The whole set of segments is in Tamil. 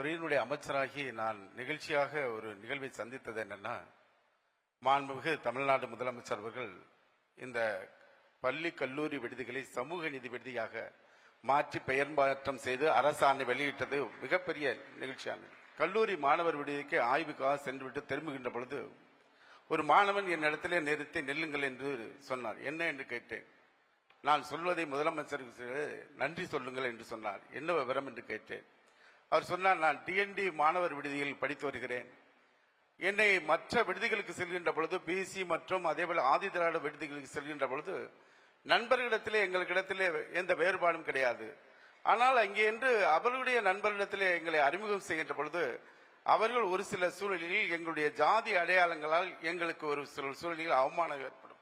துறையினுடைய அமைச்சராகி நான் நிகழ்ச்சியாக ஒரு நிகழ்வை சந்தித்தது என்னன்னா, மாண்புமிகு தமிழ்நாடு முதலமைச்சர் அவர்கள் இந்த பள்ளி கல்லூரி விடுதிகளை சமூக நீதி விடுதியாக மாற்றி பெயர் மாற்றம் செய்து அரசாணை வெளியிட்டது மிகப்பெரிய நிகழ்ச்சியானது. கல்லூரி மாணவர் விடுதிக்கு ஆய்வுக்காக சென்றுவிட்டு திரும்புகின்ற பொழுது ஒரு மாணவன் என் இடத்திலே நிறுத்தி நெல்லுங்கள் என்று சொன்னார். என்ன என்று கேட்டேன். நான் சொல்வதை முதலமைச்சருக்கு நன்றி சொல்லுங்கள் என்று சொன்னார். என்ன விவரம் என்று கேட்டேன். அவர் சொன்னார், நான் டிஎன்டி மாணவர் விடுதியில் படித்து வருகிறேன். என்னை மற்ற விடுதிகளுக்கு செல்கின்ற பொழுது பிசி மற்றும் அதேபோல ஆதி திராவிட விடுதிகளுக்கு செல்கின்ற பொழுது நண்பர்களிடத்திலே எங்களுக்கிடத்திலே எந்த வேறுபாடும் கிடையாது. ஆனால் அங்கே என்று அவர்களுடைய நண்பர்களிடத்திலே எங்களை அறிமுகம் செய்கின்ற பொழுது அவர்கள் ஒரு சில சூழலில் எங்களுடைய ஜாதி அடையாளங்களால் எங்களுக்கு ஒரு சில சூழலில் அவமானம் ஏற்படும்.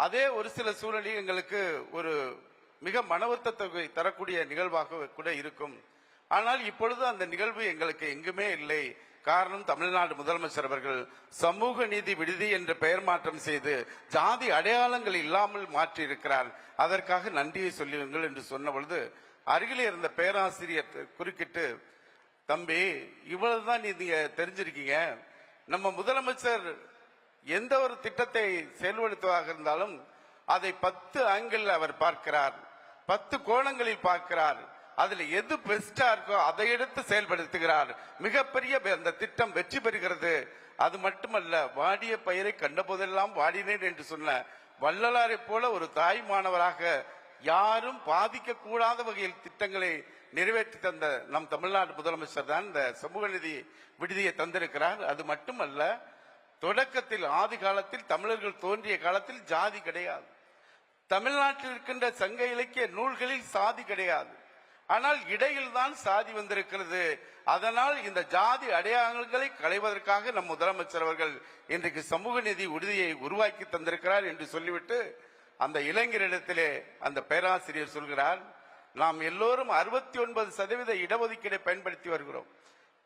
அதே ஒரு சில சூழலில் எங்களுக்கு ஒரு மிக மன வருத்தத்தை தரக்கூடிய நிகழ்வாக கூட இருக்கும். ஆனால் இப்பொழுது அந்த நிகழ்வு எங்களுக்கு எங்குமே இல்லை. காரணம், தமிழ்நாடு முதலமைச்சர் அவர்கள் சமூக நீதி விடுதி என்ற பெயர் மாற்றம் செய்து ஜாதி அடையாளங்கள் இல்லாமல் மாற்றி இருக்கிறார். அதற்காக நன்றியை சொல்லுங்கள் என்று சொன்ன பொழுது அருகிலே இருந்த பேராசிரியர் குறுக்கிட்டு, தம்பி, இவ்வளவுதான் நீங்க தெரிஞ்சிருக்கீங்க. நம்ம முதலமைச்சர் எந்த ஒரு திட்டத்தை செயல்படுத்துவதாக இருந்தாலும் அதை 10 ஆங்கிள் அவர் பார்க்கிறார், 10 கோணங்களில் பார்க்கிறார். அதுல எது பெஸ்டா இருக்கோ அதை எடுத்து செயல்படுத்துகிறார். மிகப்பெரிய அந்த திட்டம் வெற்றி பெறுகிறது. அது மட்டுமல்ல, வாடிய பயிரை கண்ட போதெல்லாம் வாடினேன் என்று சொன்ன வள்ளலாரை போல ஒரு தாய் மாணவராக யாரும் பாதிக்க கூடாத வகையில் திட்டங்களை நிறைவேற்றி தந்த நம் தமிழ்நாடு முதலமைச்சர் தான் இந்த சமூக நீதி விடுதியை தந்திருக்கிறார். அது மட்டுமல்ல, தொடக்கத்தில் ஆதி காலத்தில் தமிழர்கள் தோன்றிய காலத்தில் ஜாதி கிடையாது. தமிழ்நாட்டில் இருக்கின்ற சங்க இலக்கிய நூல்களில் சாதி கிடையாது. ஆனால் இடையில் தான் சாதி வந்திருக்கிறது. அதனால் இந்த ஜாதி அடையாளங்களை களைவதற்காக நம் முதலமைச்சர் அவர்கள் இன்றைக்கு சமூக நீதி விடுதியை உருவாக்கி தந்திருக்கிறார் என்று சொல்லிவிட்டு அந்த இளைஞரிடத்திலே அந்த பேராசிரியர் சொல்கிறார், நாம் எல்லோரும் 69% இடஒதுக்கீடை பயன்படுத்தி வருகிறோம்.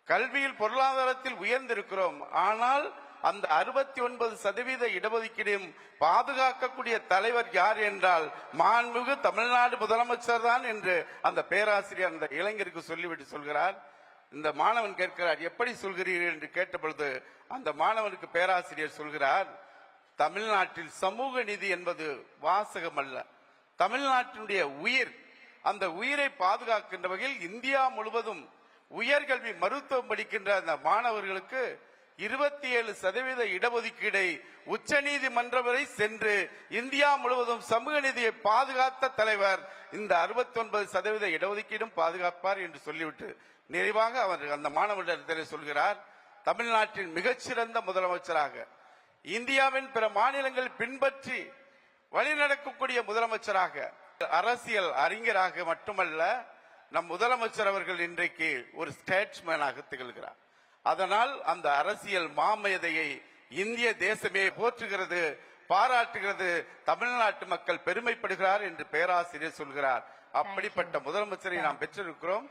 கல்வியில் பொருளாதாரத்தில் உயர்ந்திருக்கிறோம். ஆனால் அந்த 69% இடஒதுக்கீடையும் பாதுகாக்கக்கூடிய தலைவர் யார் என்றால் மாண்புமிகு தமிழ்நாடு முதலமைச்சர் தான் என்று அந்த பேராசிரியர் அந்த இளைஞருக்கு சொல்லிவிட்டு சொல்கிறார். இந்த மாணவன் கேட்கிறார், எப்படி சொல்கிறீர்கள் என்று கேட்ட பொழுது அந்த மாணவனுக்கு பேராசிரியர் சொல்கிறார், தமிழ்நாட்டில் சமூக நீதி என்பது வாசகம் அல்ல, தமிழ்நாட்டினுடைய உயிர். அந்த உயிரை பாதுகாக்கின்ற வகையில் இந்தியா முழுவதும் உயர்கல்வி மருத்துவம் படிக்கின்ற அந்த மாணவர்களுக்கு 27% இடஒதுக்கீடை உச்ச நீதிமன்றம் வரை சென்று இந்தியா முழுவதும் சமூக நீதியை பாதுகாத்த தலைவர் இந்த 69% இடஒதுக்கீடும் பாதுகாப்பார் என்று சொல்லிவிட்டு நிறைவாக அவர் அந்த மாணவர்களிடத்தில் சொல்கிறார், தமிழ்நாட்டின் மிகச்சிறந்த முதலமைச்சராக, இந்தியாவின் பிற மாநிலங்கள் பின்பற்றி வழிநடக்கக்கூடிய முதலமைச்சராக, அரசியல் அறிஞராக மட்டுமல்ல, நம் முதலமைச்சர் அவர்கள் இன்றைக்கு ஒரு ஸ்டேட்ஸ்மேனாக திகழ்கிறார். அதனால் அந்த அரசியல் மாமேதையை இந்திய தேசமே போற்றுகிறது, பாராட்டுகிறது, தமிழ்நாட்டு மக்கள் பெருமைப்படுகிறார் என்று பேராசிரியர் சொல்கிறார். அப்படிப்பட்ட முதலமைச்சரை நாம் பெற்றிருக்கிறோம்.